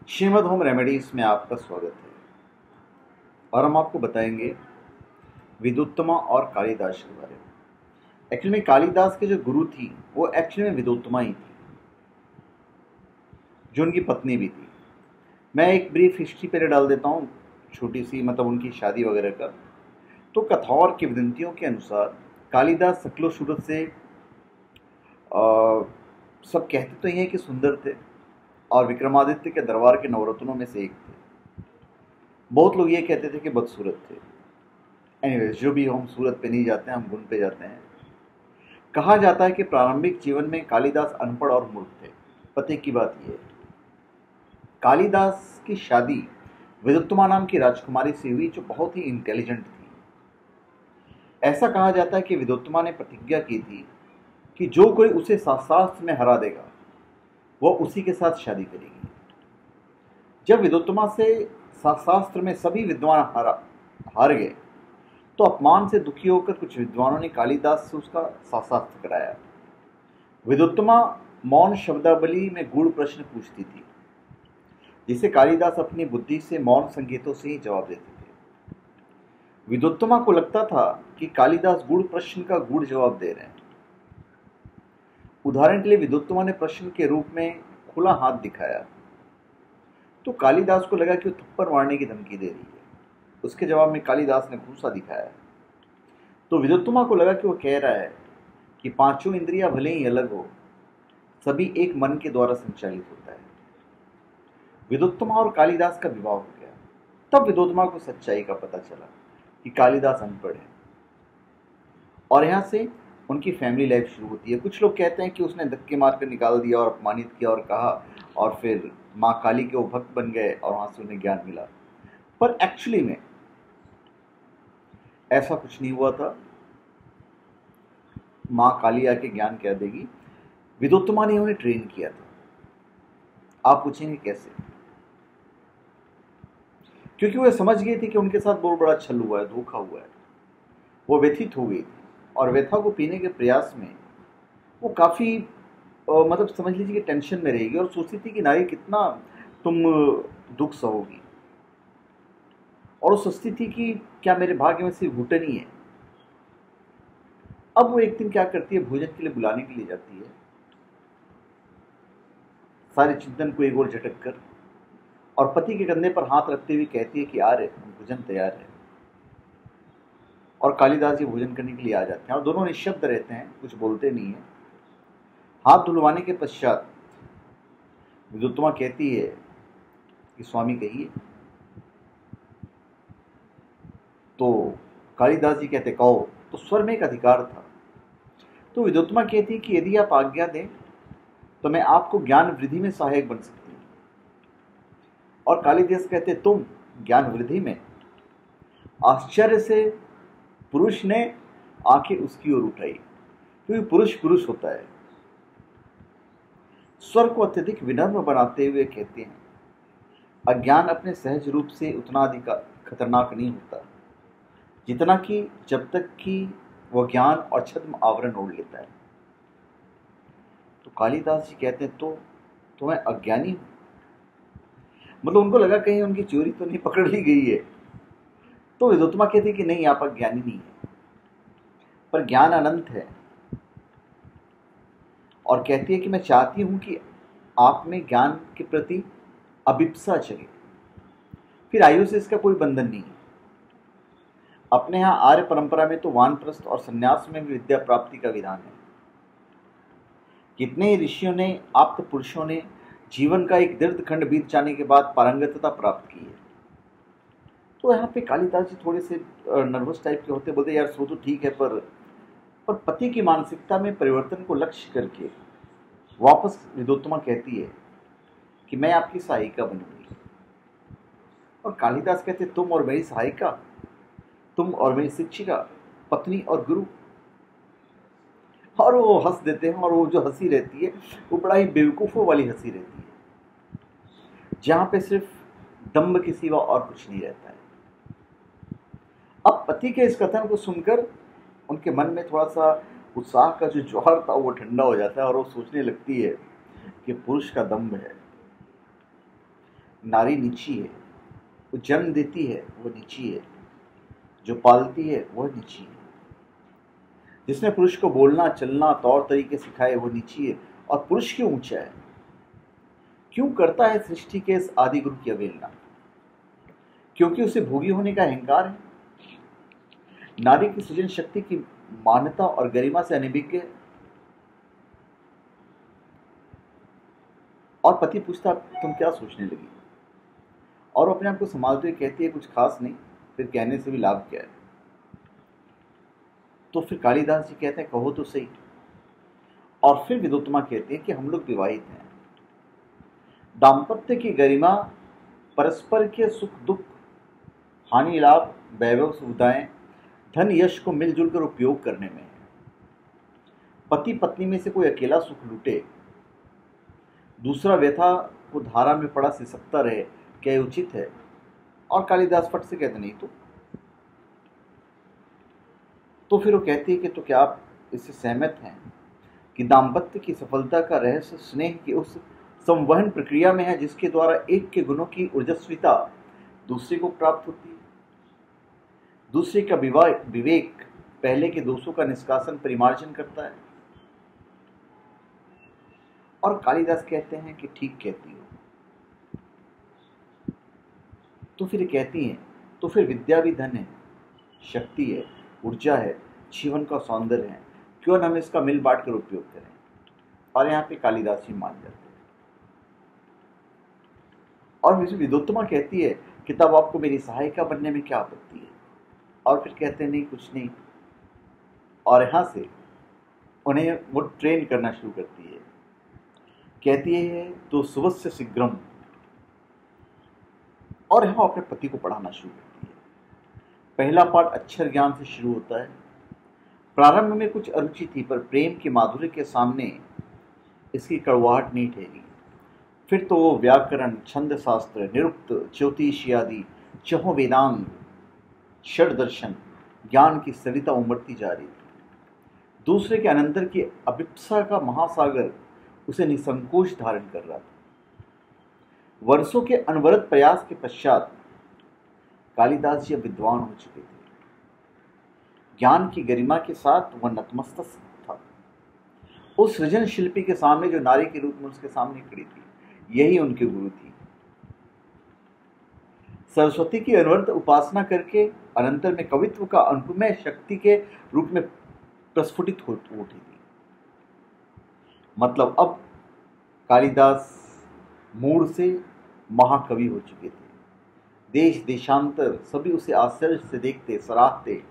Shrimad home remedies में आपका स्वागत है। और हम आपको बताएंगे विदुत्तमा और कालिदास के बारे में। एक्चुअली में कालिदास के जो गुरु थी वो एक्चुअली में विदुत्तमा ही थी, जो उनकी पत्नी भी थी। मैं एक ब्रीफ हिस्ट्री पहले डाल देता हूँ, छोटी सी, मतलब उनकी शादी वगैरह का। तो कथाओं और किंवदंतियों के अनुसार कालिदास सकलो सूरत से सब कहते तो ये हैं कि सुंदर थे और विक्रमादित्य के दरबार के नवरत्नों में से एक थे। बहुत लोग ये कहते थे कि बदसूरत थे। एनीवेज, जो भी हो, हम सूरत पे नहीं जाते हैं, हम गुण पे जाते हैं। कहा जाता है कि प्रारंभिक जीवन में कालिदास अनपढ़ और मूर्ख थे। पते की बात यह है, कालिदास की शादी विदुत्तमा नाम की राजकुमारी से हुई, जो बहुत ही इंटेलिजेंट थी। ऐसा कहा जाता है कि विदुत्तमा ने प्रतिज्ञा की थी कि जो कोई उसे शास्त्र में हरा देगा वह उसी के साथ शादी करेगी। जब विदुत्तमा से शास्त्र में सभी विद्वान हार गए तो अपमान से दुखी होकर कुछ विद्वानों ने कालिदास से उसका शास्त्र कराया। विदुत्तमा मौन शब्दावली में गूढ़ प्रश्न पूछती थी, जिसे कालिदास अपनी बुद्धि से मौन संकेतों से ही जवाब देते थे। विदुत्तमा को लगता था कि कालिदास गूढ़ प्रश्न का गूढ़ जवाब दे रहे हैं। उदाहरण के लिए विदुत्तमा ने प्रश्न के रूप में खुला हाथ दिखाया तो कालिदास को लगा कि वो थप्पड़ मारने की धमकी दे रही है। उसके जवाब में कालिदास ने घूंसा दिखाया तो विदुत्तमा को लगा कि वो कह रहा है कि पांचों इंद्रियां भले ही अलग हो, सभी एक मन के द्वारा संचालित होता है। विदुत्तमा और कालिदास का विवाह हो गया। तब विदुत्तमा को सच्चाई का पता चला कि कालिदास अनपढ़ है, और यहां से उनकी फैमिली लाइफ शुरू होती है। कुछ लोग कहते हैं कि उसने धक्के मारकर निकाल दिया और अपमानित किया और कहा, और फिर माँ काली के वो भक्त बन गए और वहां से उन्हें ज्ञान मिला। पर एक्चुअली में ऐसा कुछ नहीं हुआ था। माँ काली आके ज्ञान क्या देगी? विदुत्तमा ने उन्हें ट्रेन किया था। आप पूछेंगे कैसे? क्योंकि वो समझ गए थे कि उनके साथ बहुत बड़ा छल हुआ है, धोखा हुआ है। वो व्यथित हो गई थी और व्यथा को पीने के प्रयास में वो काफी मतलब समझ लीजिए कि टेंशन में रहेगी, और सोचती थी कि नारी कितना तुम दुख सहोगी, और वो सोचती थी कि क्या मेरे भाग्य में सिर्फ घुटन ही है। अब वो एक दिन क्या करती है, भोजन के लिए बुलाने के लिए जाती है, सारे चिंतन को एक ओर झटक कर, और पति के कंधे पर हाथ रखते हुए कहती है कि आ रहे, भोजन तैयार है। और कालिदास जी भोजन करने के लिए आ जाते हैं और दोनों निःशब्द रहते हैं, कुछ बोलते नहीं है। हाथ धुलवाने के पश्चात विदुत्तमा कहती है कि स्वामी कहिए। तो कालिदास जी कहते कहो। तो स्वर में एक अधिकार था। तो विदुत्तमा कहती है कि यदि आप आज्ञा दें तो मैं आपको ज्ञान वृद्धि में सहायक बन सकती हूँ। और कालिदास कहते तुम ज्ञान वृद्धि में? आश्चर्य से पुरुष ने आंखें उसकी ओर उठाई, क्योंकि पुरुष पुरुष होता है। स्वर को अत्यधिक विनम्र बनाते हुए कहते हैं, अज्ञान अपने सहज रूप से उतना अधिक खतरनाक नहीं होता जितना कि जब तक कि वह ज्ञान और छद्म आवरण ओढ़ लेता है। तो कालिदास जी कहते हैं तो मैं अज्ञानी हूं? मतलब उनको लगा कहीं उनकी चोरी तो नहीं पकड़ ली गई है। तो विदुत्तमा कहती कि नहीं, आप अज्ञानी नहीं है, पर ज्ञान अनंत है। और कहती है कि मैं चाहती हूं कि आप में ज्ञान के प्रति अभिप्सा जगे। फिर आयु से इसका कोई बंधन नहीं है। अपने यहां आर्य परंपरा में तो वानप्रस्थ और संन्यास में भी विद्या प्राप्ति का विधान है। कितने ऋषियों ने, आप्त पुरुषों ने जीवन का एक दीर्घ खंड बीत जाने के बाद पारंगतता प्राप्त की है। तो यहाँ पे कालिदास जी थोड़े से नर्वस टाइप के होते, बोलते यार सो तो ठीक है, पर पति की मानसिकता में परिवर्तन को लक्ष्य करके वापस विदुत्तमा कहती है कि मैं आपकी सहायिका बनूंगी। और कालिदास कहते तुम और मेरी सहायिका, तुम और मेरी शिक्षिका, पत्नी और गुरु। और वो हंस देते हैं, और वो जो हंसी रहती है वो बड़ा ही बेवकूफ़ों वाली हंसी रहती है, जहां पे सिर्फ दम्भ के सिवा और कुछ नहीं रहता है। अब पति के इस कथन को सुनकर उनके मन में थोड़ा सा उत्साह का जो जौहर था वो ठंडा हो जाता है, और वो सोचने लगती है कि पुरुष का दम्भ है। नारी नीची है, वो जन्म देती है वो नीची है, जो पालती है वह नीची है, जिसने पुरुष को बोलना चलना तौर तरीके सिखाए वो नीची है, और पुरुष क्यों ऊंचा है? क्यों करता है सृष्टि के इस आदि गुरु की अवहेलना? क्योंकि उसे भोगी होने का अहंकार है। नारी की सृजन शक्ति की मान्यता और गरिमा से अनभिज्ञ है। और पति पूछता तुम क्या सोचने लगी, और अपने आप को संभालते हुए कहती है कुछ खास नहीं, फिर कहने से भी लाभ क्या है? तो फिर कालिदास जी कहते हैं कहो तो सही। और फिर विदुत्तमा कहते हैं कि हम लोग विवाहित हैं, दाम्पत्य की गरिमा परस्पर के सुख दुख, हानि लाभ, वैभव सुविधाएं, धन यश को मिलजुल कर उपयोग करने में है। पति पत्नी में से कोई अकेला सुख लूटे, दूसरा व्यथा को धारा में पड़ा सिसकता रहे, क्या उचित है? और कालिदास फट से कहते नहीं तो फिर वो कहती है कि तो क्या आप इससे सहमत हैं कि दाम्पत्य की सफलता का रहस्य स्नेह की उस संवहन प्रक्रिया में है जिसके द्वारा एक के गुणों की ऊर्जस्विता दूसरे को प्राप्त होती है, दूसरे का विवेक पहले के दोषों का निष्कासन परिमार्जन करता है। और कालिदास कहते हैं कि ठीक कहती हो। तो फिर कहती हैं तो फिर विद्या भी धन है, शक्ति है, ऊर्जा है, जीवन का सौंदर्य है, क्यों न हम इसका मिल बांट कर उपयोग करें? और यहाँ पे कालिदास जी मान जाते हैं। और विदुत्तमा कहती है कि तब आपको मेरी सहायिका बनने में क्या आपत्ति है? और फिर कहते हैं नहीं कुछ नहीं, और यहाँ से उन्हें वो ट्रेन करना शुरू करती है। कहती है तो सुवस्य शीघ्रम, और यहाँ अपने पति को पढ़ाना शुरू करती है। पहला पाठ अक्षर ज्ञान से शुरू होता है। प्रारंभ में कुछ अरुचि थी, पर प्रेम के माधुर्य के सामने इसकी कड़वाहट नहीं ठहरी। फिर तो वो व्याकरण, छंद शास्त्र, निरुक्त, ज्योतिष आदि चहों वेदांग, षड दर्शन, ज्ञान की सरिता उमड़ती जा रही थी। दूसरे के अनंतर की अभिप्सा का महासागर उसे निसंकोच धारण कर रहा था। वर्षों के अनवरत प्रयास के पश्चात कालिदास जी विद्वान हो चुके थे। ज्ञान की गरिमा के साथ वह नतमस्तक था। उस सृजन शिल्पी के सामने जो नारी के रूप में उसके सामने खड़ी थी, यही उनके गुरु थी। सरस्वती की अनवरत उपासना करके अनंतर में कवित्व का अनुपमय शक्ति के रूप में प्रस्फुटित हो उठी थी। मतलब अब कालिदास मूल से महाकवि हो चुके थे। देश देशांतर सभी उसे आश्चर्य से देखते, सराहते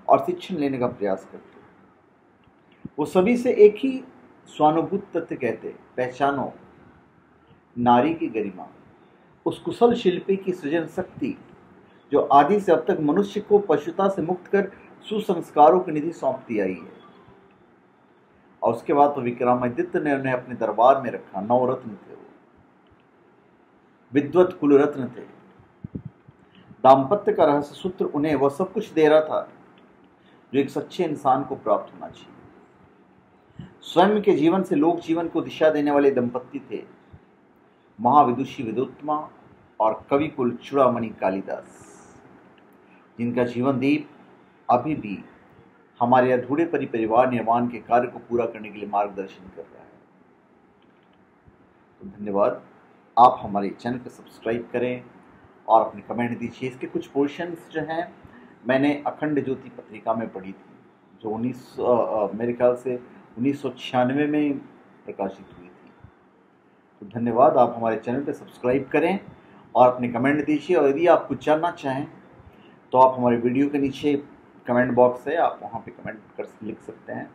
और शिक्षण लेने का प्रयास करते। वो सभी से एक ही स्वानुभूत तथ्य कहते, पहचानो नारी की गरिमा, उस कुशल शिल्पी की सृजन शक्ति जो आदि से अब तक मनुष्य को पशुता से मुक्त कर सुसंस्कारों की निधि सौंपती आई है। और उसके बाद तो विक्रमादित्य ने उन्हें अपने दरबार में रखा। नवरत्न थे वो, विद्वत कुलरत्न थे। दाम्पत्य का रहस्य सूत्र उन्हें वह सब कुछ दे रहा था जो एक सच्चे इंसान को प्राप्त होना चाहिए। स्वयं के जीवन से लोक जीवन को दिशा देने वाले दंपत्ति थे, महाविदुषी विदुत्तमा और कवि कुल चूड़ामणि कालिदास, जिनका जीवन दीप अभी भी हमारे अधूरे परिवार निर्माण के कार्य को पूरा करने के लिए मार्गदर्शन कर रहा है। तो धन्यवाद। आप हमारे चैनल को सब्सक्राइब करें और अपने कमेंट दीजिए। इसके कुछ पोर्शंस जो हैं मैंने अखंड ज्योति पत्रिका में पढ़ी थी, जो मेरे ख्याल से 1996 में प्रकाशित हुई थी। तो धन्यवाद। आप हमारे चैनल पे सब्सक्राइब करें और अपने कमेंट दीजिए। और यदि आप कुछ जानना चाहें तो आप हमारे वीडियो के नीचे कमेंट बॉक्स है, आप वहाँ पे कमेंट कर लिख सकते हैं।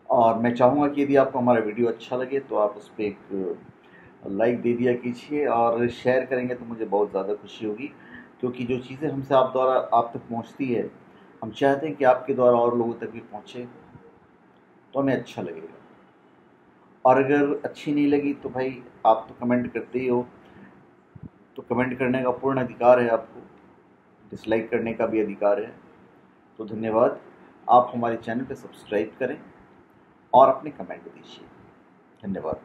और मैं चाहूँगा कि यदि आपको हमारा वीडियो अच्छा लगे तो आप उस पर एक लाइक दे दिया कीजिए, और शेयर करेंगे तो मुझे बहुत ज़्यादा खुशी होगी, क्योंकि जो चीज़ें हमसे आप तक पहुँचती है, हम चाहते हैं कि आपके द्वारा और लोगों तक भी पहुँचे, तो हमें अच्छा लगेगा। और अगर अच्छी नहीं लगी तो भाई आप तो कमेंट करते ही हो, तो कमेंट करने का पूर्ण अधिकार है आपको, डिसलाइक करने का भी अधिकार है। तो धन्यवाद। आप हमारे चैनल पर सब्सक्राइब करें और अपने कमेंट दीजिए। धन्यवाद।